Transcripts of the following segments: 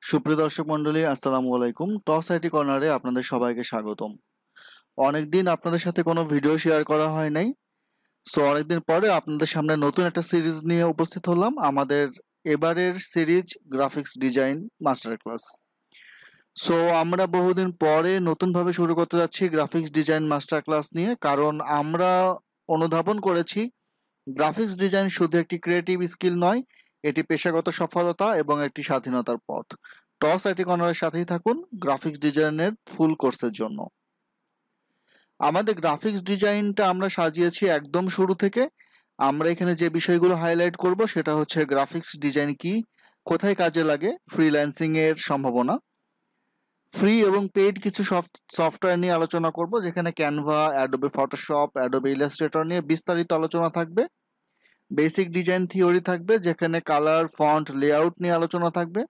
সুপ্রিয় দর্শক মণ্ডলী, আসসালামু আলাইকুম। টস আইটি কর্নারে আপনাদের সবাইকে স্বাগতম। অনেকদিন আপনাদের সাথে কোনো ভিডিও শেয়ার করা হয় নাই। সো অনেকদিন পরে আপনাদের সামনে নতুন একটা সিরিজ নিয়ে উপস্থিত হলাম। আমাদের এবারের series graphics design master class. So আমরা বহুদিন পরে নতুনভাবে শুরু করতে যাচ্ছি গ্রাফিক্স ডিজাইন মাস্টার ক্লাস নিয়ে, কারণ আমরা অনুধাবন করেছি গ্রাফিক্স ডিজাইন শুধু একটি ক্রিয়েটিভ স্কিল নয়, এটি পেশাগত সফলতা এবং একটি স্বাধীনতার পথ। টস আইটি কর্নারের সাথেই থাকুন গ্রাফিক্স ডিজাইনের ফুল কোর্সের জন্য। আমাদের গ্রাফিক্স ডিজাইনটা আমরা সাজিয়েছি একদম শুরু থেকে। আমরা এখানে যে বিষয়গুলো হাইলাইট করব সেটা হচ্ছে গ্রাফিক্স ডিজাইন কি, কোথায় কাজে লাগে, ফ্রিল্যান্সিং এর সম্ভাবনা, ফ্রি এবং পেইড কিছু সফটওয়্যার নিয়ে আলোচনা করব, যেখানে Canva, Adobe Photoshop, Adobe Illustrator নিয়ে বিস্তারিত আলোচনা থাকবে। বেসিক ডিজাইন থিওরি থাকবে, যেখানে কালার, ফন্ট, লেআউট নিয়ে আলোচনা থাকবে।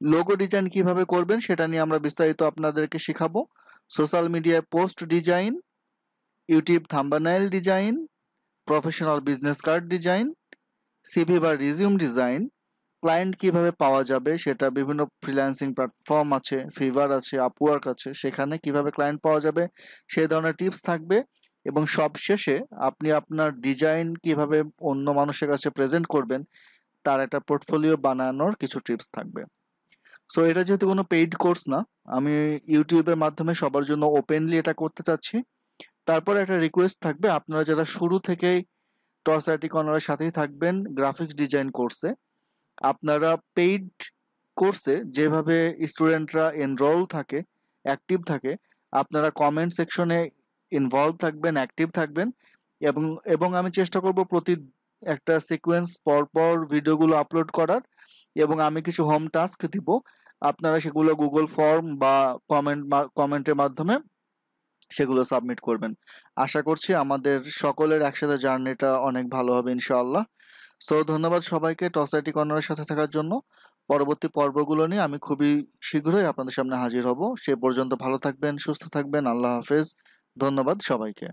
লোগো ডিজাইন কিভাবে করবেন সেটা নিয়ে আমরা বিস্তারিত আপনাদেরকে শেখাবো। সোশ্যাল মিডিয়ায় post design, YouTube thumbnail design, professional business card design, CV বা রিজিউম ডিজাইন, ক্লায়েন্ট কিভাবে পাওয়া যাবে সেটা বিভিন্ন ফ্রিল্যান্সিং প্ল্যাটফর্ম আছে, ফিভার আছে, আপওয়ার্ক আছে, সেখানে কিভাবে ক্লায়েন্ট পাওয়া যাবে সেই ধরনের টিপস থাকবে। এবং সবশেষে আপনি আপনার ডিজাইন কিভাবে অন্য মানুষের কাছে প্রেজেন্ট করবেন তার একটা পোর্টফোলিও বানানোর কিছু টিপস থাকবে। সো এটা যেহেতু কোনো পেইড কোর্স না, আমি ইউটিউবের মাধ্যমে সবার জন্য ওপেনলি এটা করতে চাচ্ছি। তারপরে একটা রিকোয়েস্ট থাকবে, আপনারা যারা শুরু থেকেই টস আইটি কর্নারের সাথেই থাকবেন গ্রাফিক্স ডিজাইন কোর্সে, আপনারা পেইড কোর্সে যেভাবে স্টুডেন্টরা এনরোল থাকে, অ্যাক্টিভ থাকে, আপনারা কমেন্ট সেকশনে ইনভলভ থাকবেন, অ্যাক্টিভ থাকবেন। এবং এবং আমি চেষ্টা করব প্রতি একটা সিকোয়েন্স পর ভিডিওগুলো আপলোড করার, এবং আমি কিছু হোম টাস্ক দিব, আপনারা সেগুলো গুগল ফর্ম বা কমেন্টের মাধ্যমে সেগুলো সাবমিট করবেন। আশা করছি আমাদের সকলের একসাথে জার্নিটা অনেক ভালো হবে ইনশাআল্লাহ। সো ধন্যবাদ সবাইকে টস আইটি কর্নারের সাথে থাকার জন্য। পরবর্তী পর্বগুলো নিয়ে আমি খুবই শীঘ্রই আপনাদের সামনে হাজির হব। সে পর্যন্ত ভালো থাকবেন, সুস্থ থাকবেন। আল্লাহ হাফেজ। ধন্যবাদ সবাইকে।